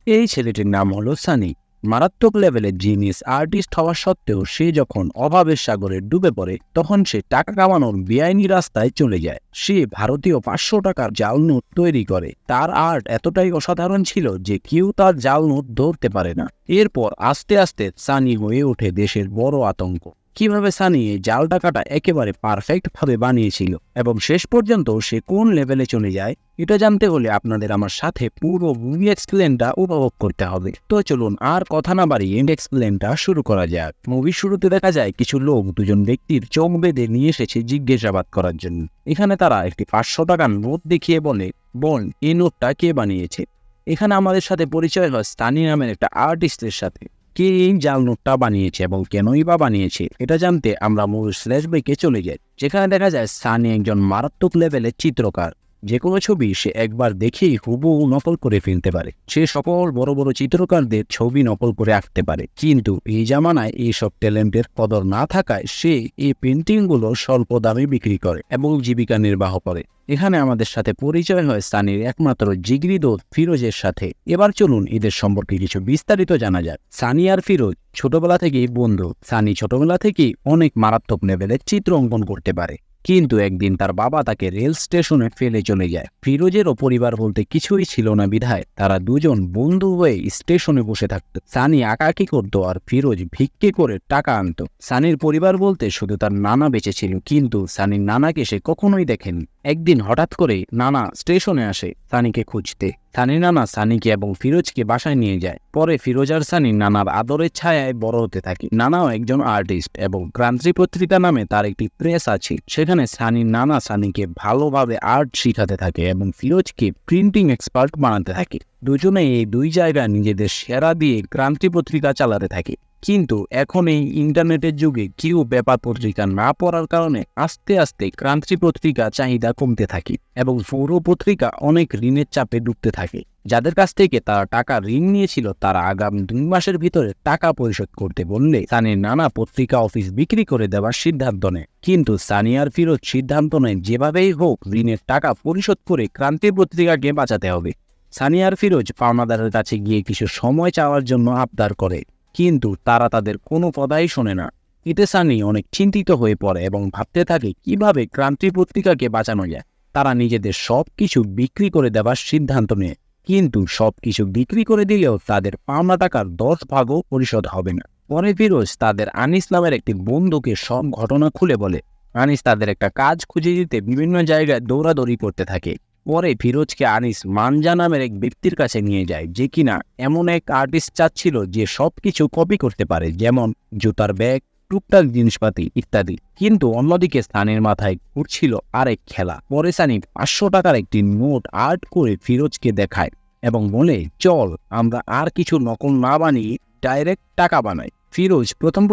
এই ছেলেটির নাম হলো সানি। মারাত্মক লেভেলের জিনিয়াস আর্টিস্ট হওয়া সত্ত্বেও সে যখন অভাবের সাগরে ডুবে পড়ে তখন সে টাকা কামানোর বেআইনি রাস্তায় চলে যায়। সে ভারতীয় 500 টাকার জাল নোট তৈরি করে। তার আর্ট এতটাই অসাধারণ ছিল যে কেউ তার জাল নোট ধরতে পারে না। এরপর আস্তে আস্তে সানি হয়ে ওঠে দেশের বড় আতঙ্ক। কিভাবে সানি এই জাল টাকাটা একেবারে পারফেক্ট ভাবে বানিয়েছিল এবং শেষ পর্যন্ত সে কোন লেভেলে চলে যায়, এটা জানতে হলে আপনাদের আমার সাথে পুরো মুভি এক্সপ্লেনটা উপভোগ করতে হবে। তো চলুন আর কথা না বাড়িয়ে এক্সপ্লেনটা শুরু করা যাক। মুভির শুরুতে দেখা যায় কিছু লোক দুজন ব্যক্তির চোখ বেঁধে নিয়ে এসেছে জিজ্ঞাসাবাদ করার জন্য। এখানে তারা একটি 500 টাকার নোট দেখিয়ে বলে, বোন এই নোটটা কে বানিয়েছে। এখানে আমাদের সাথে পরিচয় হয় স্থানী নামের একটা আর্টিস্টের সাথে। কে এই জাল নোটটা বানিয়েছে এবং কেনই বা বানিয়েছে এটা জানতে আমরা মুভির ফ্ল্যাশব্যাকে চলে যাই, যেখানে দেখা যায় সানি একজন মারাত্মক লেভেলের চিত্রকার। যে কোনো ছবি সে একবার দেখেই হুবহু নকল করে ফেলতে পারে। সে সকল বড় বড় চিত্রকারদের ছবি নকল করে আঁকতে পারে, কিন্তু এই জামানায় এইসব ট্যালেন্টের কদর না থাকায় সে এই পেন্টিংগুলো স্বল্প দামে বিক্রি করে এবং জীবিকা নির্বাহ করে। এখানে আমাদের সাথে পরিচয় হয় সানির একমাত্র জিগরি দোস্ত ফিরোজের সাথে। এবার চলুন এদের সম্পর্কে কিছু বিস্তারিত জানা যাক। সানি আর ফিরোজ ছোটবেলা থেকেই বন্ধু। সানি ছোটবেলা থেকেই অনেক মারাত্মক লেভেলের চিত্র অঙ্কন করতে পারে, কিন্তু একদিন তার বাবা তাকে রেল স্টেশনে ফেলে চলে যায়। ফিরোজেরও পরিবার বলতে কিছুই ছিল না বিধায় তারা দুজন বন্ধু হয়ে স্টেশনে বসে থাকত। সানি আঁকাআঁকি করত আর ফিরোজ ভিক্ষে করে টাকা আনত। সানির পরিবার বলতে শুধু তার নানা বেঁচে ছিল, কিন্তু সানির নানাকে সে কখনোই দেখেনি। একদিন হঠাৎ করে নানা স্টেশনে আসে সানিকে খুঁজতে। সানির নানা সানিকে এবং ফিরোজকে বাসায় নিয়ে যায়। পরে ফিরোজ আর সানি নানার আদরের ছায়ায় বড় হতে থাকে। নানাও একজন আর্টিস্ট এবং ক্রান্তি পত্রিকা নামে তার একটি প্রেস আছে। সেখানে সানির নানা সানিকে ভালোভাবে আর্ট শিখাতে থাকে এবং ফিরোজকে প্রিন্টিং এক্সপার্ট বানাতে থাকে। দুজনে এই দুই জায়গায় নিজেদের সেরা দিয়ে ক্রান্তি পত্রিকা চালাতে থাকে। কিন্তু এখন এই ইন্টারনেটের যুগে কেউ পেপার পত্রিকা না পড়ার কারণে আস্তে আস্তে ক্রান্তি পত্রিকা চাহিদা কমতে থাকে এবং পুরো পত্রিকা অনেক ঋণের চাপে ডুবতে থাকে। যাদের কাছ থেকে তারা টাকা ঋণ নিয়েছিল তারা আগামী 2 মাসের ভিতরে টাকা পরিশোধ করতে বললে সানির নানা পত্রিকা অফিস বিক্রি করে দেওয়ার সিদ্ধান্ত নেয়। কিন্তু সানি আর ফিরোজ সিদ্ধান্ত নেয় যেভাবেই হোক ঋণের টাকা পরিশোধ করে ক্রান্তি পত্রিকাকে বাঁচাতে হবে। সানি আর ফিরোজ পাওনাদারের কাছে গিয়ে কিছু সময় চাওয়ার জন্য আবদার করে, কিন্তু তারা তাদের কোনো কথাই শোনে না। এতে সানি অনেক চিন্তিত হয়ে পড়ে এবং ভাবতে থাকে কিভাবে ক্রান্তি পত্রিকাকে বাঁচানো যায়। তারা নিজেদের সবকিছু বিক্রি করে দেওয়ার সিদ্ধান্ত নেয়, কিন্তু সবকিছু বিক্রি করে দিলেও তাদের পাওনা টাকার 10 ভাগও পরিশোধ হবে না। পরে ফিরোজ তাদের আনিস নামের একটি বন্ধুকে সব ঘটনা খুলে বলে। আনিস তাদের একটা কাজ খুঁজে দিতে বিভিন্ন জায়গায় দৌড়াদৌড়ি করতে থাকে। পরে ফিরোজকে আনিস মানজা নামের এক ব্যক্তির কাছে নিয়ে যায়, যে কিনা এমন এক আর্টিস্ট চাচ্ছিল যে সবকিছু কপি করতে পারে, যেমন জুতার ব্যাগ, টুকটাক জিনিসপাতি ইত্যাদি। কিন্তু অন্যদিকে সানির মাথায় ঘুরছিল আরেক খেলা। পরে সানি 500 টাকার একটি নোট আর্ট করে ফিরোজকে দেখায় এবং বলে, চল আমরা আর কিছু নকল না বানিয়ে ডাইরেক্ট টাকা বানাই। ফিরোজ প্রথম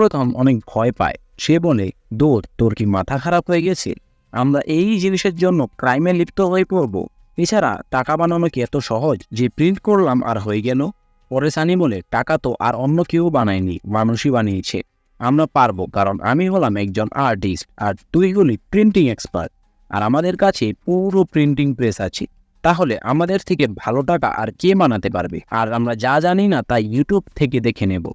অনেক ভয় পায়। সে বলে, দোস্ত তোর কি মাথা খারাপ হয়ে গেছে? আমরা এই জিনিসের জন্য ক্রাইমে লিপ্ত হয়ে পড়ব। এছাড়া টাকা বানানো কি এত সহজ যে প্রিন্ট করলাম আর হয়ে গেল? পরে সানি বলে, টাকা তো আর অন্য কেউ বানায়নি, মানুষই বানিয়েছে। আমরা পারবো, কারণ আমি হলাম একজন আর্টিস্ট আর তুই হলি প্রিন্টিং এক্সপার্ট, আর আমাদের কাছে পুরো প্রিন্টিং প্রেস আছে। তাহলে আমাদের থেকে ভালো টাকা আর কে বানাতে পারবে? আর আমরা যা জানি না তাই ইউটিউব থেকে দেখে নেব।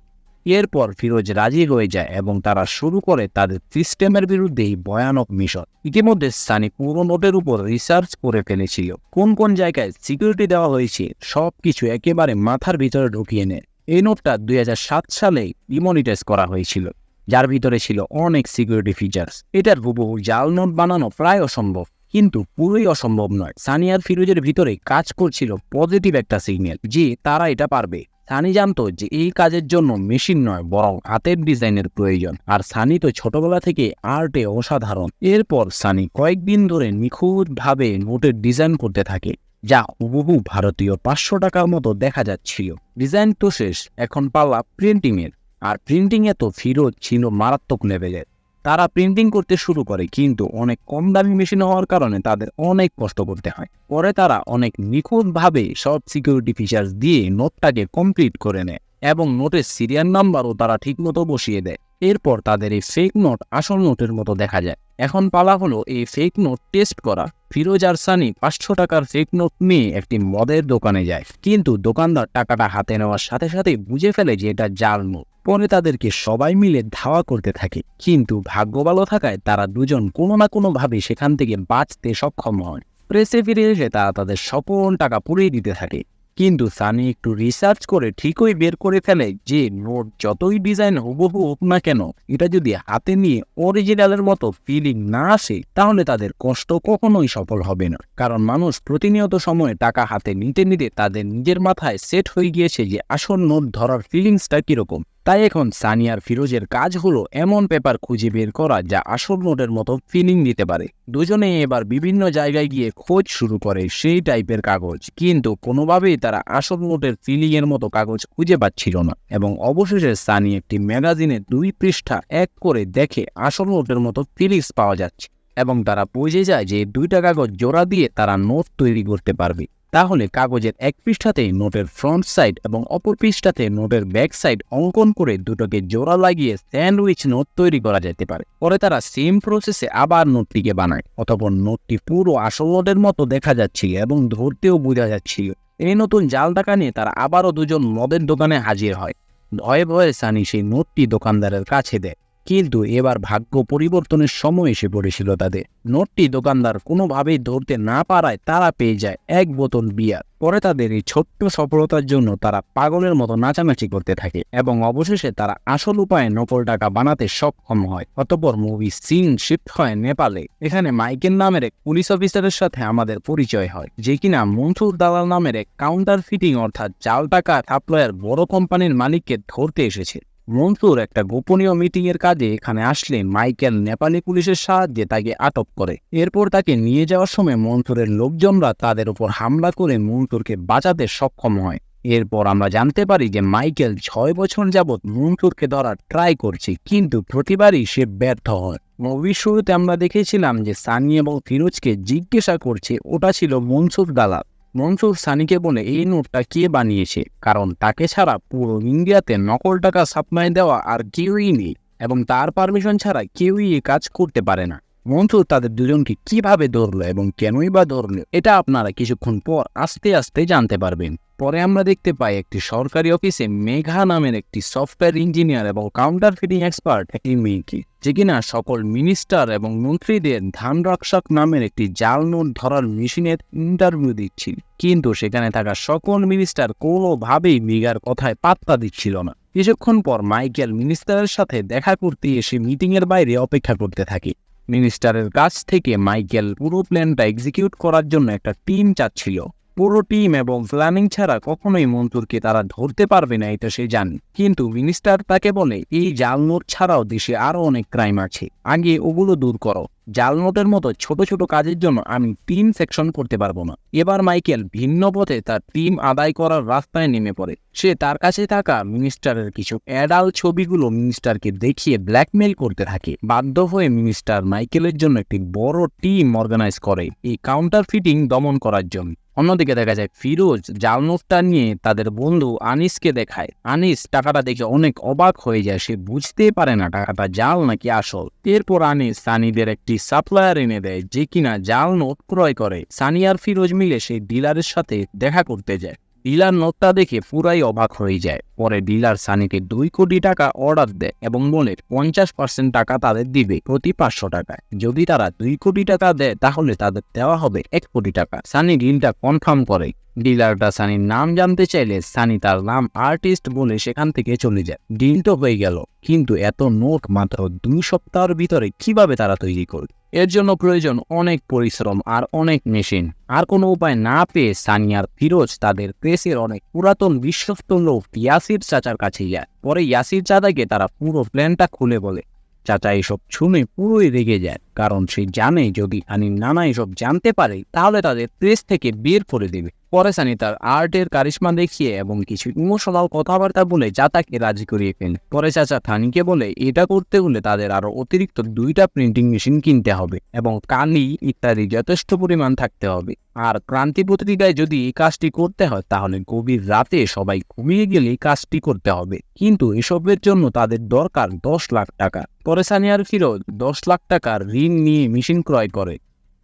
এরপর ফিরোজ রাজি হয়ে যায় এবং তারা শুরু করে তাদের সিস্টেমের বিরুদ্ধে এই ভয়ানক মিশন। ইতিমধ্যে সানি পুরো নোটের উপর রিসার্চ করে ফেলেছিল, কোন কোন জায়গায় সিকিউরিটি দেওয়া হয়েছে সবকিছু একেবারে মাথার ভিতরে ঢুকিয়ে নেয়। এই নোটটা 2007 সালে ডিমনিটাইজ করা হয়েছিল, যার ভিতরে ছিল অনেক সিকিউরিটি ফিচার্স। এটার হুবহু জাল নোট বানানো প্রায় অসম্ভব, কিন্তু পুরোই অসম্ভব নয়। সানি আর ফিরোজের ভিতরে কাজ করছিল পজিটিভ একটা সিগন্যাল যে তারা এটা পারবে। সানি জানতো যে এই কাজের জন্য মেশিন নয়, বরং হাতের ডিজাইনের প্রয়োজন, আর সানি তো ছোটবেলা থেকে আর্টে অসাধারণ। এরপর সানি কয়েকদিন ধরে নিখুঁতভাবে নোটের ডিজাইন করতে থাকে, যা হুবহু ভারতীয় 500 টাকার মতো দেখা যাচ্ছিল। ডিজাইন তো শেষ, এখন পালা প্রিন্টিংয়ের। আর প্রিন্টিংয়ে তো ফিরোজ ছিল মারাত্মক লেভেলের। তারা প্রিন্টিং করতে শুরু করে, কিন্তু অনেক কম দামি মেশিন হওয়ার কারণে তাদের অনেক কষ্ট করতে হয়। পরে তারা অনেক নিখুঁতভাবে সব সিকিউরিটি ফিচার্স দিয়ে নোটটাকে কমপ্লিট করে নেয় এবং নোটের সিরিয়াল নাম্বারও তারা ঠিকমতো বসিয়ে দেয়। এরপর তাদের এই ফেক নোট আসল নোটের মতো দেখা যায়। এখন পালা হলো এই ফেক নোট টেস্ট করা। ফিরোজ আর সানি 500 টাকার ফেক নোট নিয়ে একটি মদের দোকানে যায়, কিন্তু দোকানদার টাকাটা হাতে নেওয়ার সাথে সাথে বুঝে ফেলে যে এটা জাল নোট। পরে তাদেরকে সবাই মিলে ধাওয়া করতে থাকে, কিন্তু ভাগ্য ভালো থাকায় তারা দুজন কোনো না কোনোভাবে সেখান থেকে বাঁচতে সক্ষম হয়। প্রেসে ফিরে এসে তারা তাদের সকল টাকা পুড়িয়ে দিতে থাকে, কিন্তু সানি একটু রিসার্চ করে ঠিকই বের করে ফেলে যে নোট যতই ডিজাইন হুবহু হোক না কেন, এটা যদি হাতে নিয়ে অরিজিনালের মতো ফিলিং না আসে তাহলে তাদের কষ্ট কখনোই সফল হবে না। কারণ মানুষ প্রতিনিয়ত সময়ে টাকা হাতে নিতে নিতে তাদের নিজের মাথায় সেট হয়ে গিয়েছে যে আসল নোট ধরার ফিলিংসটা কিরকম। তাই এখন সানি আর ফিরোজের কাজ হলো এমন পেপার খুঁজে বের করা যা আসল নোটের মতো ফিলিং দিতে পারে। দুজনে এবার বিভিন্ন জায়গায় গিয়ে খোঁজ শুরু করে সেই টাইপের কাগজ, কিন্তু কোনোভাবেই তারা আসল নোটের ফিলিং এর মতো কাগজ খুঁজে পাচ্ছিল না। এবং অবশেষে সানি একটি ম্যাগাজিনে 2 পৃষ্ঠা এক করে দেখে আসল নোটের মতো ফিলিংস পাওয়া যাচ্ছে, এবং তারা বুঝে যায় যে 2টা কাগজ জোড়া দিয়ে তারা নোট তৈরি করতে পারবে। তাহলে কাগজের এক পৃষ্ঠাতে নোটের ফ্রন্ট সাইড এবং অপর পৃষ্ঠাতে নোটের ব্যাক সাইড অঙ্কন করে দুটোকে জোড়া লাগিয়ে স্যান্ডউইচ নোট তৈরি করা যেতে পারে। পরে তারা সেম প্রসেসে আবার নোটটিকে বানায়, অতঃপর নোটটি পুরো আসল নোটের মতো দেখা যাচ্ছিল এবং ধরতেও বোঝা যাচ্ছিল। এই নতুন জাল টাকা নিয়ে তারা আবারও দুজন মদের দোকানে হাজির হয়। ভয়ে ভয়ে সানি সেই নোটটি দোকানদারের কাছে দেয়, কিন্তু এবার ভাগ্য পরিবর্তনের সময় এসে পড়েছিল তাদের। নোটটি দোকানদার কোনোভাবেই ধরতে না পারায় তারা পেয়ে যায় 1 বোতল বিয়ার। পরে তাদের এই ছোট্ট সফলতার জন্য তারা পাগলের মতো নাচানাচি করতে থাকে, এবং অবশেষে তারা আসল উপায়ে নকল টাকা বানাতে সক্ষম হয়। অতঃপর মুভি সিন শিফট হয় নেপালে। এখানে মাইকেল নামের এক পুলিশ অফিসারের সাথে আমাদের পরিচয় হয়, যে কিনা মনসুর দালাল নামের এক কাউন্টার ফিটিং অর্থাৎ জাল টাকা সাপ্লায়ার বড় কোম্পানির মালিককে ধরতে এসেছে। মনসুর একটা গোপনীয় মিটিং এর কাজে এখানে আসলে মাইকেল নেপালি পুলিশের সাহায্যে তাকে আটক করে। এরপর তাকে নিয়ে যাওয়ার সময় মনসুরের লোকজনরা তাদের উপর হামলা করে মনসুরকে বাঁচাতে সক্ষম হয়। এরপর আমরা জানতে পারি যে মাইকেল 6 বছর যাবৎ মনসুরকে ধরার ট্রাই করছে, কিন্তু প্রতিবারই সে ব্যর্থ হয়। মুভির শুরুতে আমরা দেখেছিলাম যে সানি এবং ফিরোজকে জিজ্ঞাসা করছে ওটা ছিল মনসুর দালাল। মনসুর সানিকে বলে এই নোটটা কে বানিয়েছে, কারণ তাকে ছাড়া পুরো ইন্ডিয়াতে নকল টাকা সাপ্লাই দেওয়া আর কেউই নেই, এবং তার পারমিশন ছাড়া কেউই এই কাজ করতে পারে না। মনসুর তাদের দুজনকে কিভাবে ধরলো এবং কেনই বা ধরলো, এটা আপনারা কিছুক্ষণ পর আস্তে আস্তে জানতে পারবেন। পরে আমরা দেখতে পাই একটি সরকারি অফিসে মেঘা নামের একটি সফটওয়্যার ইঞ্জিনিয়ার এবং কাউন্টার ফিটিং এক্সপার্ট একটি মেয়েকে, যে কিনা সকল মিনিস্টার এবং মন্ত্রীদের ধান রক্ষক নামের একটি জাল নোট ধরার মেশিনের ইন্টারভিউ দিচ্ছিল। কিন্তু সেখানে থাকা সকল মিনিস্টার কোনোভাবেই মেঘার কথায় পাত্তা দিচ্ছিল না। কিছুক্ষণ পর মাইকেল মিনিস্টারের সাথে দেখা করতে এসে মিটিংয়ের বাইরে অপেক্ষা করতে থাকে। মিনিস্টারের কাছ থেকে মাইকেল পুরো প্ল্যানটা এক্সিকিউট করার জন্য একটা টিম চাচ্ছিল। পুরো টিম এবং প্ল্যানিং ছাড়া কখনোই মনসুরকে তারা ধরতে পারবে না, এটা সে জানে। কিন্তু মিনিস্টার তাকে বলে এই জাল নোট ছাড়াও দেশে আরো অনেক ক্রাইম আছে, আগে ওগুলো দূর করো। জাল নোটের মতো ছোট ছোট কাজের জন্য আমি টিম সেকশন করতে পারবো না। এবার মাইকেল ভিন্ন পথে তার টিম আদায় করার রাস্তায় নেমে পড়ে। সে তার কাছে থাকা মিনিস্টারের কিছু অ্যাডাল্ট ছবিগুলো মিনিস্টারকে দেখিয়ে ব্ল্যাকমেইল করতে থাকে। বাধ্য হয়ে মিনিস্টার মাইকেলের জন্য একটি বড় টিম অর্গানাইজ করে এই কাউন্টার ফিটিং দমন করার জন্য। অন্যদিকে দেখা যায় ফিরোজ জাল নোটটা নিয়ে তাদের বন্ধু আনিসকে দেখায়। আনিস টাকাটা দেখে অনেক অবাক হয়ে যায়, সে বুঝতেই পারে না টাকাটা জাল নাকি আসল। এরপর আনিস সানিদের একটি সাপ্লায়ার এনে দেয়, যে কিনা জাল নোট ক্রয় করে। সানি আর ফিরোজ মিলে সেই ডিলারের সাথে দেখা করতে যায়। ডিলার নোটটা দেখে পুরাই অবাক হয়ে যায়। পরে ডিলার সানিকে 2 কোটি টাকা অর্ডার দেয় এবং বলে 50% টাকা তাদের দিবে প্রতি 500 টাকায়। যদি তারা 2 কোটি টাকা দেয় তাহলে তাদের দেওয়া হবে 1 কোটি টাকা। সানি ডিলটা কনফার্ম করে। ডিলারটা সানির নাম জানতে চাইলে সানি তার নাম আর্টিস্ট বলে সেখান থেকে চলে যায়। ডিল তো হয়ে গেল, কিন্তু এত নোট মাত্র 2 সপ্তাহের ভিতরে কিভাবে তারা তৈরি করবে? এর জন্য প্রয়োজন অনেক পরিশ্রম আর অনেক মেশিন। আর কোনো উপায় না পেয়ে সানি আর ফিরোজ তাদের প্রেসের অনেক পুরাতন বিশ্বস্ত লোক ইয়াসির চাচার কাছে যায়। পরে ইয়াসির চাচাকে তারা পুরো প্ল্যানটা খুলে বলে। চাচা এসব শুনে পুরোই রেগে যায়, কারণ সে জানে যদি সানির নানা এসব জানতে পারে তাহলে তাদের প্রেস থেকে বের করে দেবে। পরে সানি তার আর্টের কারিশমা দেখিয়ে এবং কিছু ইমোশনাল কথাবার্তা বলে চাচাকে রাজি করিয়ে ফেলে। পরে চাচা সানিকে বলে এটা করতে হলে তাদের আরো অতিরিক্ত 2টা প্রিন্টিং মেশিন কিনতে হবে এবং কালি ইত্যাদি যথেষ্ট পরিমাণ থাকতে হবে। আর ক্রান্তি পত্রিকায় যদি এই কাজটি করতে হয় তাহলে গভীর রাতে সবাই ঘুমিয়ে গেলে কাজটি করতে হবে, কিন্তু এসবের জন্য তাদের দরকার 10 লাখ টাকা। পরে সানি আর ফিরোজ 10 লাখ টাকার ঋণ নিয়ে মেশিন ক্রয় করে।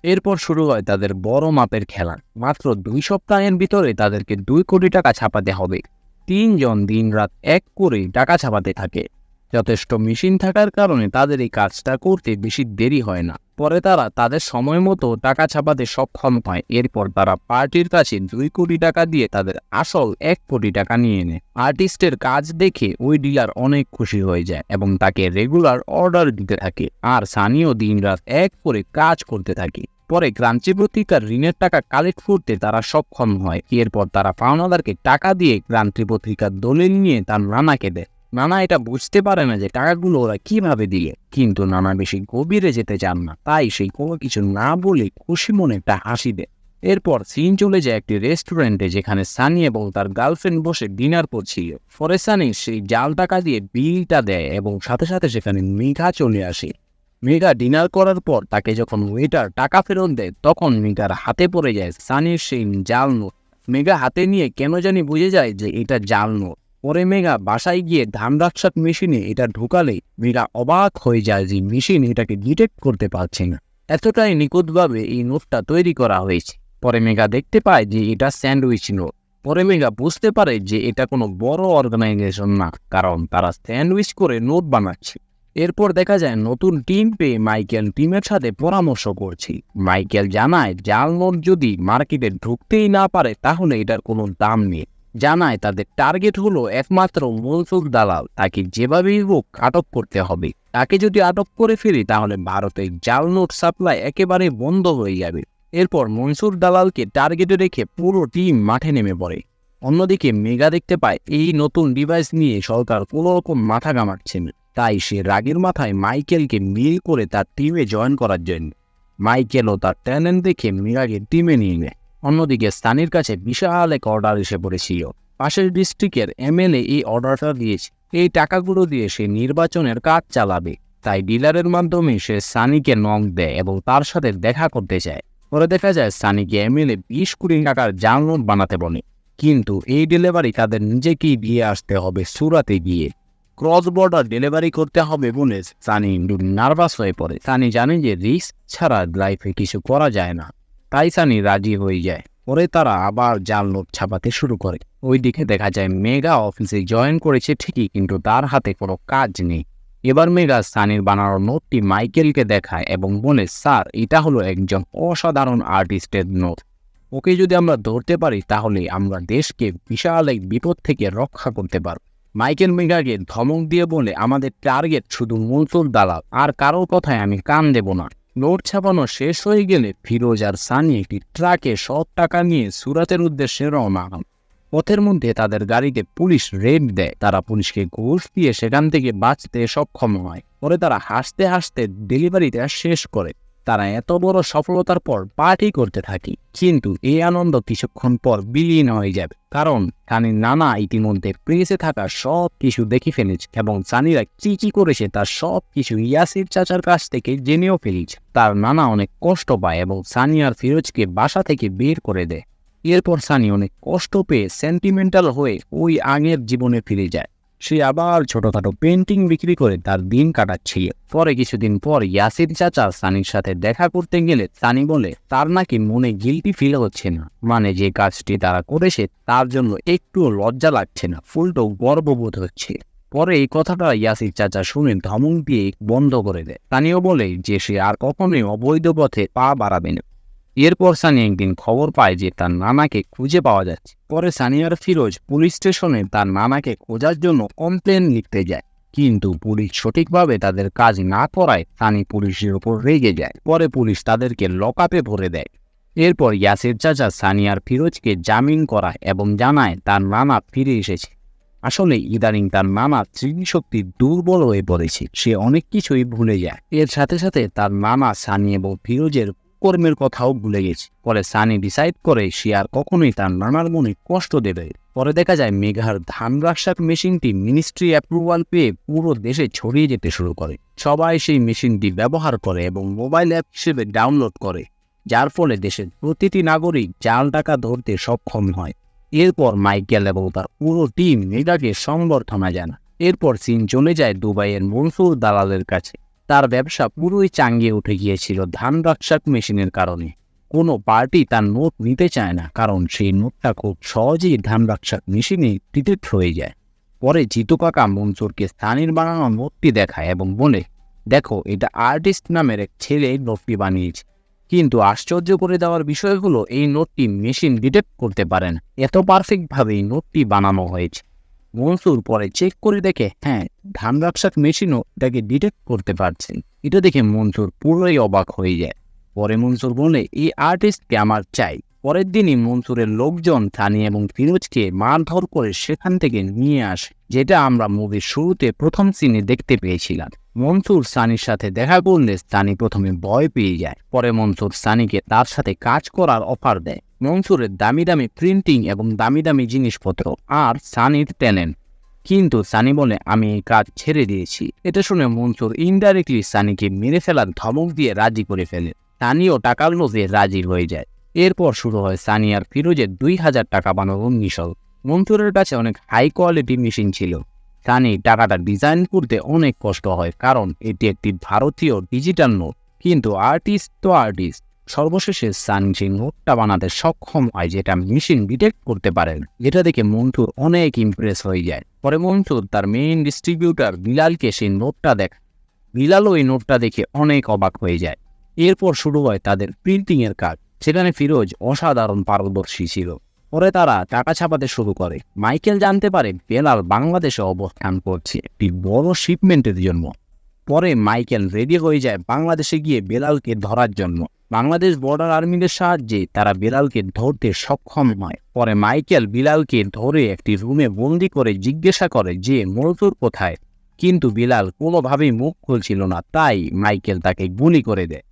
এরপর শুরু হয় তাদের বড় মাপের খেলা। মাত্র 2 সপ্তাহের ভিতরে তাদেরকে 2 কোটি টাকা ছাপাতে হবে। 3 জন দিনরাত এক করে টাকা ছাপাতে থাকে। যথেষ্ট মেশিন থাকার কারণে তাদের এই কাজটা করতে বেশি দেরি হয় না। পরে তারা তাদের সময় মতো টাকা ছাপাতে সক্ষম হয়। এরপর তারা পার্টির কাছে 2 কোটি টাকা দিয়ে তাদের আসল 1 কোটি টাকা নিয়ে নেয়। আর্টিস্টের কাজ দেখে ওই ডিলার অনেক খুশি হয়ে যায় এবং তাকে রেগুলার অর্ডার দিতে থাকে। আর সানিও দিনরাত এক করে কাজ করতে থাকে। পরে ক্রাঞ্চি পত্রিকার ঋণের টাকা কালেক্ট করতে তারা সক্ষম হয়। এরপর তারা পাওনাদারকে টাকা দিয়ে ক্রান্তি পত্রিকার দলিল নিয়ে তার নানাকে দেয়। নানা এটা বুঝতে পারে না যে টাকাগুলো ওরা কিভাবে দিলে, কিন্তু নানা বেশি গভীরে যেতে চান না, তাই সেই কোনো কিছু না বলে খুশি মনে একটা হাসি দেয়। এরপর সিন চলে যায় একটি রেস্টুরেন্টে, যেখানে সানি এবং তার গার্লফ্রেন্ড বসে ডিনার করছিল। পরে সানি সেই জাল টাকা দিয়ে বিলটা দেয় এবং সাথে সাথে সেখানে মেঘা চলে আসে। মেঘা ডিনার করার পর তাকে যখন ওয়েটার টাকা ফেরত দেয়, তখন মেঘার হাতে পড়ে যায় সানির সেই জাল নোট। মেঘা হাতে নিয়ে কেন জানি বুঝে যায় যে এটা জাল নোট। পরে মেঘা বাসায় গিয়ে ধান রাক্ষার মেশিনে এটা ঢুকালে মেঘা অবাক হয়ে যায় যে মেশিন এটাকে ডিটেক্ট করতে পারছে না। এতটাই নিখুঁতভাবে এই নোটটা তৈরি করা হয়েছে। পরে মেঘা দেখতে পায় যে এটা স্যান্ডউইচ নোট। পরে মেঘা বুঝতে পারে যে এটা কোনো বড় অর্গানাইজেশন না, কারণ তারা স্যান্ডউইচ করে নোট বানাচ্ছে। এরপর দেখা যায় নতুন টিম পেয়ে মাইকেল টিমের সাথে পরামর্শ করছে। মাইকেল জানায় জাল নোট যদি মার্কেটে ঢুকতেই না পারে তাহলে এটার কোনো দাম নেই। জানায় তাদের টার্গেট হলো একমাত্র মনসুর দালাল, তাকে যেভাবেই হোক আটক করতে হবে। তাকে যদি আটক করে ফেলি তাহলে ভারতের জাল নোট সাপ্লাই একেবারে বন্ধ হয়ে যাবে। এরপর মনসুর দালালকে টার্গেটে রেখে পুরো টিম মাঠে নেমে পড়ে। অন্যদিকে মেঘা দেখতে পায় এই নতুন ডিভাইস নিয়ে সরকার কোনো রকম মাথা ঘামাচ্ছে না, তাই সে রাগের মাথায় মাইকেলকে মেইল করে তার টিমে জয়েন করার জন্য। মাইকেলও তার ট্যালেন্ট দেখে মেঘাকে টিমে নিয়ে নেয়। অন্যদিকে সানির কাছে বিশাল এক অর্ডার এসে পড়েছিল। পাশের ডিস্ট্রিক্টের এমএলএ এই অর্ডারটা দিয়েছে। এই টাকাগুলো দিয়ে সে নির্বাচনের কাজ চালাবে, তাই ডিলারের মাধ্যমে সে সানিকে নক দেয় এবং তার সাথে দেখা করতে চায়। পরে দেখা যায় সানিকে এমএলএ 20 কোটি টাকার জাল নোট বানাতে বলে, কিন্তু এই ডেলিভারি তাদের নিজেকেই দিয়ে আসতে হবে সুরাতে গিয়ে। ক্রস বর্ডার ডেলিভারি করতে হবে বলে সানি নার্ভাস হয়ে পড়ে। সানি জানে যে রিস্ক ছাড়া লাইফে কিছু করা যায় না, তাই সানি রাজি হয়ে যায়। পরে তারা আবার জাল নোট ছাপাতে শুরু করে। ওইদিকে দেখা যায় মেঘা অফিসে জয়েন করেছে ঠিকই, কিন্তু তার হাতে কোনো কাজ নেই। এবার মেঘা সানির বানানো নোটটি মাইকেলকে দেখায় এবং বলে, স্যার, এটা হলো একজন অসাধারণ আর্টিস্টের নোট। ওকে যদি আমরা ধরতে পারি তাহলে আমরা দেশকে বিশাল এক বিপদ থেকে রক্ষা করতে পারব। মাইকেল মেঘাকে ধমক দিয়ে বলে, আমাদের টার্গেট শুধু মনসুর দালাল, আর কারোর কথায় আমি কান দেব না। নোট ছাপানো শেষ হয়ে গেলে ফিরোজ আর সানি একটি ট্রাকে সব টাকা নিয়ে সুরাতের উদ্দেশ্যে রওনা হন। পথের মধ্যে তাদের গাড়িতে পুলিশ রেড দেয়। তারা পুলিশকে ঘুষ দিয়ে সেখান থেকে বাঁচতে সক্ষম হয়। পরে তারা হাসতে হাসতে ডেলিভারিটা শেষ করে। তারা এত বড় সফলতার পর পার্টি করতে থাকে, কিন্তু এই আনন্দ কিছুক্ষণ পর বিলীন হয়ে যাবে, কারণ সানির নানা ইতিমধ্যে প্রেসে থাকা সব কিছু দেখে ফেলেছে এবং সানিরা কি করেছে তার সব কিছু ইয়াসির চাচার কাছ থেকে জেনেও ফেলেছে। তার নানা অনেক কষ্ট পায় এবং সানি আর ফিরোজকে বাসা থেকে বের করে দেয়। এরপর সানি অনেক কষ্ট পেয়ে সেন্টিমেন্টাল হয়ে ওই আগের জীবনে ফিরে যায়। সে আবার ছোটখাটো পেন্টিং বিক্রি করে তার দিন কাটাচ্ছিল। পরে কিছুদিন পর ইয়াসির চাচা সানির সাথে দেখা করতে গেলে সানি বলে তার নাকি মনে গিল্টি ফিল হচ্ছে না, মানে যে কাজটি তারা করেছে তার জন্য একটুও লজ্জা লাগছে না, উল্টো গর্ববোধ হচ্ছে। পরে এই কথাটা ইয়াসির চাচা শুনে ধমক দিয়ে বন্ধ করে দেয়। সানিও বলে যে সে আর কখনোই অবৈধ পথে পা বাড়াবে না। এরপর সানি একদিন খবর পায় যে তার নানাকে খুঁজে পাওয়া যাচ্ছে। পরে সানি আর ফিরোজ পুলিশ স্টেশনে তার নানাকে খোঁজার জন্য কমপ্লেন লিখতে যায়, কিন্তু পুলিশ সঠিকভাবে তাদের কাজ না করায় সানি পুলিশের উপর রেগে যায়। পরে পুলিশ তাদেরকে লকআপে ভরে দেয়। এরপর ইয়াসির চাচা সানি আর ফিরোজকে জামিন করায় এবং জানায় তার নানা ফিরে এসেছে। আসলে ইদানিং তার নানা স্মৃতিশক্তি দুর্বল হয়ে পড়েছে, সে অনেক কিছুই ভুলে যায়। এর সাথে সাথে তার নানা সানি এবং ফিরোজের কর্মের কথাও ভুলে গেছে। পরে সানি ডিসাইড করে সে আর কখনোই তার নানার মনে কষ্ট দেবে। পরে দেখা যায় মেঘার ধান রাক্ষার মেশিনটি মিনিস্ট্রি অ্যাপ্রুভাল পেয়ে পুরো দেশে ছড়িয়ে যেতে শুরু করে। সবাই সেই মেশিনটি ব্যবহার করে এবং মোবাইল অ্যাপ হিসেবে ডাউনলোড করে, যার ফলে দেশের প্রতিটি নাগরিক জাল টাকা ধরতে সক্ষম হয়। এরপর মাইকেল এবং তার পুরো টিম মেঘাকে সংবর্ধনা জানায়। এরপর সিন চলে যায় দুবাইয়ের মনসুর দালালের কাছে। তার ব্যবসা পুরোই চাঙ্গিয়ে উঠে গিয়েছিল ধান রাক্ষাক মেশিনের কারণে। কোনো পার্টি তার নোট নিতে চায় না, কারণ সেই নোটটা খুব সহজেই ধান রাক্ষাক মেশিনে ডিটেক্ট হয়ে যায়। পরে জিতু কাকা মনসুরকে স্থানীয় বানানো নোটটি দেখায় এবং বলে, দেখো, এটা আর্টিস্ট নামের এক ছেলে নোটটি বানিয়েছে। কিন্তু আশ্চর্য করে দেওয়ার বিষয় হলো, এই নোটটি মেশিন ডিটেক্ট করতে পারে না, এত পারফেক্টভাবে এই নোটটি বানানো হয়েছে। মনসুর পরে চেক করে দেখে, হ্যাঁ, ধান রাক্ষাক মেশিনও এটাকে ডিটেক্ট করতে পারছে। এটা দেখে মনসুর পুরোই অবাক হয়ে যায়। পরে মনসুর বলে, এই আর্টিস্টকে আমার চাই। পরের দিনই মনসুরের লোকজন সানি এবং ফিরোজকে মারধর করে সেখান থেকে নিয়ে আসে, যেটা আমরা মুভির শুরুতে প্রথম সিনে দেখতে পেয়েছিলাম। মনসুর সানির সাথে দেখা করলে সানি প্রথমে ভয় পেয়ে যায়। পরে মনসুর সানিকে তার সাথে কাজ করার অফার দেয়। মনসুরের দামি দামি প্রিন্টিং এবং দামি দামি জিনিসপত্র আর সানির ট্যালেন্ট। কিন্তু সানি বলে, আমি এই কাজ ছেড়ে দিয়েছি। এটা শুনে মনসুর ইনডাইরেক্টলি সানিকে মেরে ফেলার ধমক দিয়ে রাজি করে ফেলে। সানিও টাকার লোভে রাজি হয়ে যায়। এরপর শুরু হয় সানি আর ফিরোজের 2000 টাকা বানানোর মিশন। মনসুরের কাছে অনেক হাই কোয়ালিটি মেশিন ছিল। সানি টাকাটা ডিজাইন করতে অনেক কষ্ট হয়, কারণ এটি একটি ভারতীয় ডিজিটাল নোট। কিন্তু আর্টিস্ট তো আর্টিস্ট। সর্বশেষে সানি সেই নোটটা বানাতে সক্ষম হয়, যেটা মেশিন ডিটেক্ট করতে পারে না। যেটা দেখে মনসুর অনেক ইমপ্রেস হয়ে যায়। পরে মনসুর তার মেইন ডিস্ট্রিবিউটর বিলালকে সেই নোটটা দেখায়। বিলালও এই নোটটা দেখে অনেক অবাক হয়ে যায়। এরপর শুরু হয় তাদের প্রিন্টিং এর কাজ। সেখানে ফিরোজ অসাধারণ পারদর্শী ছিল। পরে তারা টাকা ছাপাতে শুরু করে। মাইকেল জানতে পারে বেলাল বাংলাদেশে অবস্থান করছে একটি বড় শিপমেন্টের জন্য। পরে মাইকেল রেডি হয়ে যায় বাংলাদেশে গিয়ে বেলালকে ধরার জন্য। বাংলাদেশ বর্ডার আর্মিদের সাহায্যে তারা বেলালকে ধরতে সক্ষম হয়। পরে মাইকেল বিলালকে ধরে একটি রুমে বন্দি করে জিজ্ঞাসা করে যে মনসুর কোথায়। কিন্তু বিলাল কোনোভাবেই মুখ খুলছিল না, তাই মাইকেল তাকে গুলি করে দেয়।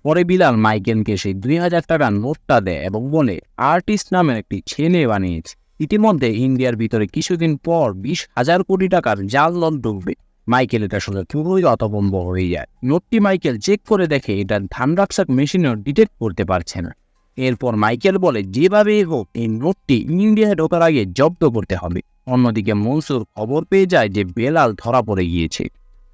পরে বিলাল মাইকেলকে সেই 2000 টাকার নোটটা দেয় এবং বলে, আর্টিস্ট নামের একটি ছেলে বানিয়েছে। ইতিমধ্যে ইন্ডিয়ার ভিতরে কিছুদিন পর 20,000 কোটি টাকার জাল নোট ঢুকবে। মাইকেল এটা শুনে খুবই হতভম্ব হয়ে যায়। নোটটি মাইকেল চেক করে দেখে এটা ধান রাক্ষাক মেশিনও ডিটেক্ট করতে পারছে না। এরপর মাইকেল বলে, যেভাবেই হোক এই নোটটি ইন্ডিয়ায় ঢোকার আগে জব্দ করতে হবে। অন্যদিকে মনসুর খবর পেয়ে যায় যে বেলাল ধরা পড়ে গিয়েছে।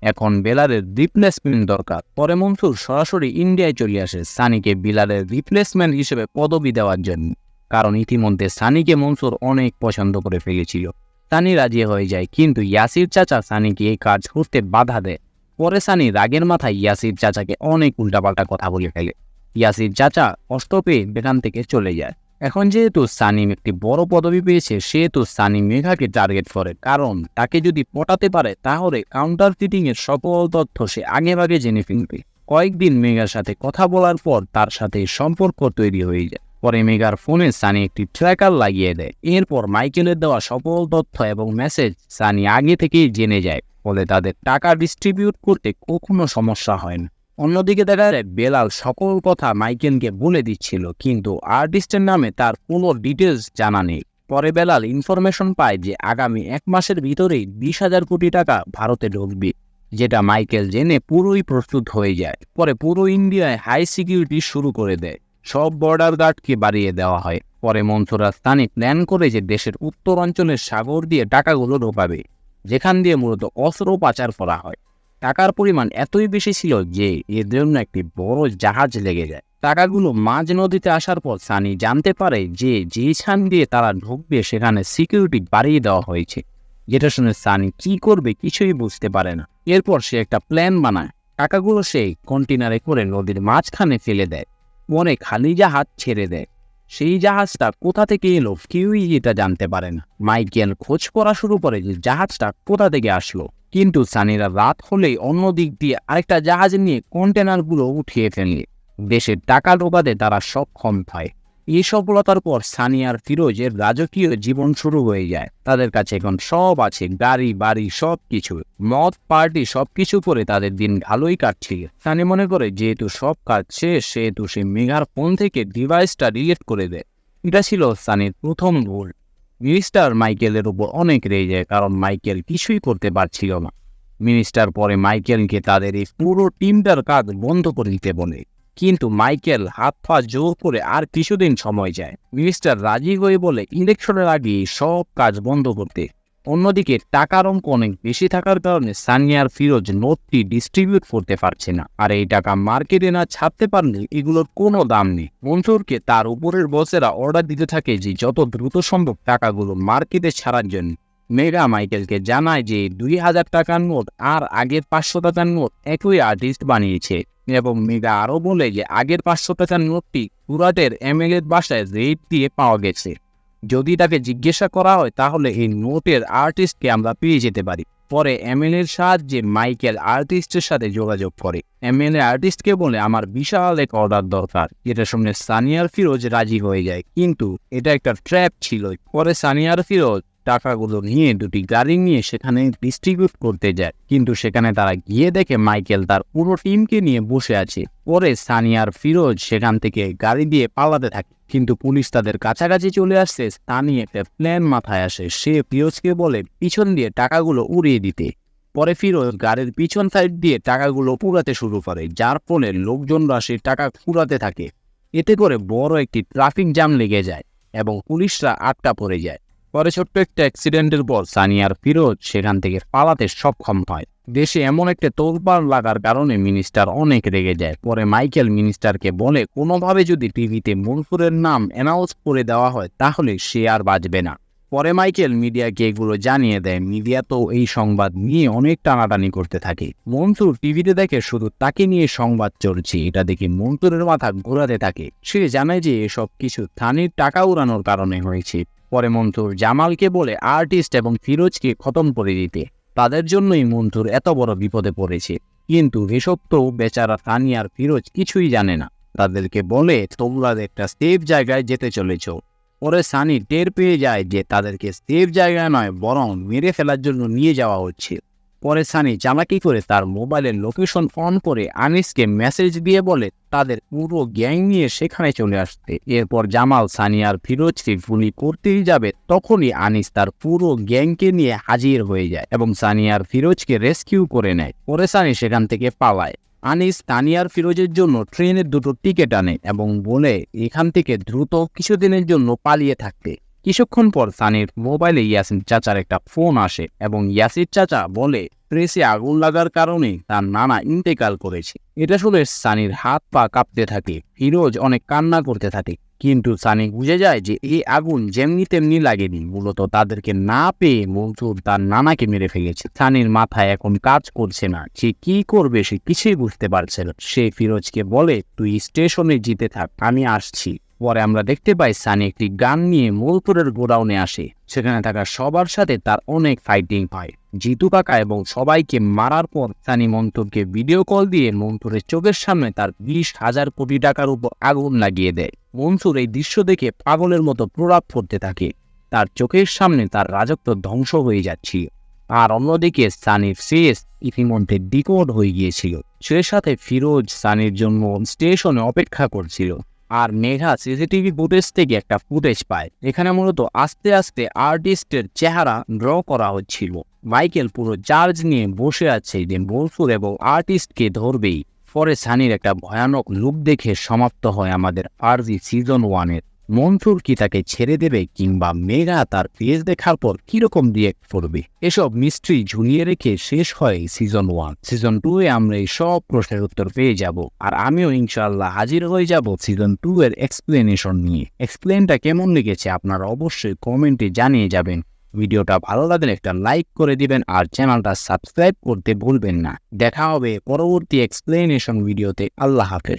এখন বেলালের রিপ্লেসমেন্ট দরকার। পরে মনসুর সরাসরি ইন্ডিয়ায় চলে আসে সানিকে বিলালের রিপ্লেসমেন্ট হিসেবে পদবি দেওয়ার জন্য, কারণ ইতিমধ্যে সানিকে মনসুর অনেক পছন্দ করে ফেলেছিল। সানি রাজি হয়ে যায়, কিন্তু ইয়াসির চাচা সানিকে এই কাজ করতে বাধা দেয়। পরে সানি রাগের মাথায় ইয়াসির চাচাকে অনেক উল্টাপাল্টা কথা বলে ফেলে। ইয়াসির চাচা কষ্ট পেয়ে সেখান থেকে চলে যায়। এখন যেহেতু সানি একটি বড় পদবি পেয়েছে, সেহেতু সানি মেঘাকে টার্গেট করে, কারণ তাকে যদি পটাতে পারে তাহলে কাউন্টার ফিটিং এর সকল তথ্য সে আগেভাগে জেনে ফেলবে। কয়েকদিন মেঘার সাথে কথা বলার পর তার সাথে সম্পর্ক তৈরি হয়ে যায়। পরে মেঘার ফোনে সানি একটি ট্র্যাকার লাগিয়ে দেয়। এরপর মাইকেলের দেওয়া সকল তথ্য এবং মেসেজ সানি আগে থেকেই জেনে যায়, ফলে তাদের টাকা ডিস্ট্রিবিউট করতে কখনো সমস্যা হয় না। অন্যদিকে দেখা যায় বেলাল সকল কথা মাইকেলকে বলে দিচ্ছিল, কিন্তু আর্টিস্টের নামে তার কোনো ডিটেলস জানা নেই। পরে বেলাল ইনফরমেশন পায় যে আগামী 1 মাসের ভিতরেই 20,000 কোটি টাকা ভারতে ঢুকবে, যেটা মাইকেল জেনে পুরোই প্রস্তুত হয়ে যায়। পরে পুরো ইন্ডিয়ায় হাই সিকিউরিটি শুরু করে দেয়। সব বর্ডার গার্ডকে বাড়িয়ে দেওয়া হয়। পরে মনসুর স্থানে প্ল্যান করে যে দেশের উত্তরাঞ্চলের সাগর দিয়ে টাকাগুলো ঢোকাবে, যেখান দিয়ে মূলত অস্ত্র পাচার করা হয়। টাকার পরিমাণ এতই বেশি ছিল যে এর জন্য একটি বড় জাহাজ লেগে যায়। টাকাগুলো মাঝ নদীতে আসার পর সানি জানতে পারে যে যেখান দিয়ে তারা ঢুকবে সেখানে সিকিউরিটি বাড়িয়ে দেওয়া হয়েছে। যেটা শুনে সানি কি করবে কিছুই বুঝতে পারে না। এরপর সে একটা প্ল্যান বানায়। টাকাগুলো সে কন্টেনারে করে নদীর মাঝখানে ফেলে দেয়। পরে খালি জাহাজ ছেড়ে দেয়। সেই জাহাজটা কোথা থেকে এলো কেউই এটা জানতে পারে না। মাইকেল খোঁজ করা শুরু করে যে জাহাজটা কোথা থেকে আসলো, কিন্তু সানিরা রাত হলেই অন্য দিক দিয়ে আরেকটা জাহাজ নিয়ে কন্টেনারগুলো উঠিয়ে ফেলে দেশের টাকা ঢোকাতে তারা সক্ষম হয়। এই সফলতার পর সানি আর ফিরোজের রাজকীয় জীবন শুরু হয়ে যায়। তাদের কাছে এখন সব আছে, গাড়ি বাড়ি সবকিছু, মদ পার্টি সবকিছু করে তাদের দিন ভালোই কাটছিল। সানি মনে করে যেহেতু সব কাজ শেষ, সেহেতু সে মেঘার ফোন থেকে ডিভাইসটা ডিলিট করে দেয়। এটা ছিল সানির প্রথম ভুল। মিনিস্টার মাইকেলের উপর অনেক রেগে যায়, কারণ মাইকেল কিছুই করতে পারছিল না। মিনিস্টার পরে মাইকেলকে তাদের এই পুরো টিমটার কাজ বন্ধ করে দিতে বলে, কিন্তু মাইকেল হাত পা জোর করে আর কিছুদিন সময় চায়। মিনিস্টার রাজি হয়ে বলে ইলেকশনের আগে সব কাজ বন্ধ করতে। অন্যদিকে টাকার অঙ্ক অনেক বেশি থাকার কারণে সানিয়া আর ফিরোজ নোটটি ডিস্ট্রিবিউট করতে পারছে না। আর এই টাকা মার্কেটে না ছাড়তে পারলে এগুলোর কোনো দাম নেই। মনসুরকে তার উপরের বসেরা অর্ডার দিতে থাকে যে যত দ্রুত সম্ভব টাকাগুলো মার্কেটে ছাড়ার জন্য। মেঘা মাইকেলকে জানায় যে 2000 টাকার নোট আর আগের 500 টাকার নোট একই আর্টিস্ট বানিয়েছে, এবং মেঘা আরও বলে যে আগের 500 টাকার নোটটি সুরাটের এমএলএর বাসায় রেড দিয়ে পাওয়া গেছে। যদি তাকে জিজ্ঞাসা করা হয় তাহলে এই নোটের আর্টিস্টকে আমরা পেয়ে যেতে পারি। পরে এমএলএর সাহায্যে মাইকেল আর্টিস্টের সাথে যোগাযোগ করে। এমএলএ আর্টিস্টকে বলে আমার বিশাল এক অর্ডার দরকার, যেটা শুনে সানিয়া আর ফিরোজ রাজি হয়ে যায়, কিন্তু এটা একটা ট্র্যাপ ছিল। পরে সানিয়া আর ফিরোজ টাকাগুলো নিয়ে দুটি গাড়ি নিয়ে সেখানে ডিস্ট্রিবিউট করতে যায়, কিন্তু সেখানে তারা গিয়ে দেখে মাইকেল তার পুরো টিমকে নিয়ে বসে আছে। পরে সানিয়া আর ফিরোজ সেখান থেকে গাড়ি দিয়ে পালাতে থাকে, কিন্তু পুলিশ তাদের কাছাকাছি চলে আসছে। স্থানীয় একটা প্ল্যান মাথায় আসে। সে ফিরোজকে বলে পিছন দিয়ে টাকাগুলো উড়িয়ে দিতে। পরে ফিরোজ গাড়ির পিছন সাইড দিয়ে টাকাগুলো পুরাতে শুরু করে, যার ফলে লোকজনরা সেই টাকা পুরাতে থাকে। এতে করে বড় একটি ট্রাফিক জ্যাম লেগে যায় এবং পুলিশরা আটকা পড়ে যায়। পরে ছোট্ট একটা অ্যাক্সিডেন্টের পর সানিয়া আর ফিরোজ সেখান থেকে পালাতে সক্ষম হয়। দেশে এমন একটা তোলপাড় লাগার কারণে মিনিস্টার অনেক রেগে যায়। পরে মাইকেল মিনিস্টারকে বলে কোনোভাবে যদি টিভিতে মনসুরের নাম অ্যানাউন্স করে দেওয়া হয় তাহলে সে আর বাঁচবে না। পরে মাইকেল মিডিয়াকে এগুলো জানিয়ে দেয়। মিডিয়া তো এই সংবাদ নিয়ে অনেক টানাটানি করতে থাকে। মনসুর টিভিতে দেখে শুধু তাকে নিয়ে সংবাদ চলছে। এটা দেখে মনসুরের মাথা ঘোরাতে থাকে। সে জানায় যে এসব কিছু থানির টাকা উড়ানোর কারণে হয়েছে। পরে মনসুর জামালকে বলে আর্টিস্ট এবং ফিরোজকে খতম করে দিতে। তাদের জন্যই মনসুর এত বড় বিপদে পড়েছে। কিন্তু এসব তো বেচারা সানিয়া আর ফিরোজ কিছুই জানে না। তাদেরকে বলে তোমরা একটা সেফ জায়গায় যেতে চলেছ। পরে সানি টের পেয়ে যায় যে তাদেরকে সেফ জায়গায় নয় বরং মেরে ফেলার জন্য নিয়ে যাওয়া হচ্ছে। পরে সানি চালাকি করে তার মোবাইলের লোকেশন অন করে আনিসকে মেসেজ দিয়ে বলে তাদের পুরো গ্যাং নিয়ে সেখানে চলে আসতে। এরপর জামাল সানি আর ফিরোজকে গুলি করতেই যাবে, তখনই আনিস তার পুরো গ্যাংকে নিয়ে হাজির হয়ে যায় এবং সানি আর ফিরোজকে রেস্কিউ করে নেয়। পরে সানি সেখান থেকে পালায়। আনিস সানিয়া আর ফিরোজের জন্য ট্রেনের দুটো টিকিট আনে এবং বলে এখান থেকে দ্রুত কিছুদিনের জন্য পালিয়ে থাকতে। কিছুক্ষণ পর সানির মোবাইলে ইয়াসিন চাচার একটা ফোন আসে এবং ইয়াসির চাচা বলে প্রেসে আগুন লাগার কারণে তার নানা ইন্তেকাল করেছে। এটা শুনে সানির হাত পা কাঁপতে থাকে। ফিরোজ অনেক কান্না করতে থাকে, কিন্তু সানি বুঝে যায় যে এই আগুন যেমনি তেমনি লাগেনি, মূলত তাদেরকে না পেয়ে মনসুর তার নানাকে মেরে ফেলেছে। সানির মাথায় এখন কাজ করছে না, সে কি করবে সে কিছুই বুঝতে পারছে না। সে ফিরোজকে বলে তুই স্টেশনে যেতে থাক, আমি আসছি। পরে আমরা দেখতে পাই সানি একটি গান নিয়ে মনসুরের গোডাউনে আসে। সেখানে থাকা সবার সাথে তার অনেক ফাইটিং হয়। জিতু কাকা এবং সবাইকে মারার পর সানি মনসুরকে ভিডিও কল দিয়ে মনসুরের চোখের সামনে তার 20,000 কোটি টাকার উপর আগুন লাগিয়ে দেয়। মনসুর এই দৃশ্য দেখে পাগলের মতো প্রলাপ করতে থাকে। তার চোখের সামনে তার রাজত্ব ধ্বংস হয়ে যাচ্ছিল। আর অন্যদিকে সানির ফেস ইতিমধ্যে ডিকোড হয়ে গিয়েছিল। সে সাথে ফিরোজ সানির জন্য স্টেশনে অপেক্ষা করছিল। আর মেঘা সিসিটিভি ফুটেজ থেকে একটা ফুটেজ পায়। এখানে মূলত আস্তে আস্তে আর্টিস্টের চেহারা ড্র করা হচ্ছিল। মাইকেল পুরো চার্জ নিয়ে বসে আছে যে মনসুর এবং আর্টিস্টকে ধরবেই। পরে সানির একটা ভয়ানক লুক দেখে সমাপ্ত হয় আমাদের ফার্জি সিজন 1-এর। মনসুর কি তাকে ছেড়ে দেবে, কিংবা মেঘা তার ফেস দেখার পর কিরকম রিয়েক্ট করবে, এসব মিস্ট্রি ঝুলিয়ে রেখে শেষ হয় সিজন 1। সিজন 2-এ আমরা এই সব প্রশ্নের উত্তর পেয়ে যাব। আর আমিও ইনশাআল্লাহ হাজির হয়ে যাব সিজন 2-এর এক্সপ্লেনেশন নিয়ে। এক্সপ্লেনটা কেমন লেগেছে আপনারা অবশ্যই কমেন্টে জানিয়ে যাবেন। ভিডিওটা ভালো লাগলে একটা লাইক করে দিবেন আর চ্যানেলটা সাবস্ক্রাইব করতে ভুলবেন না। দেখা হবে পরবর্তী এক্সপ্লেনেশন ভিডিওতে। আল্লাহ হাফেজ।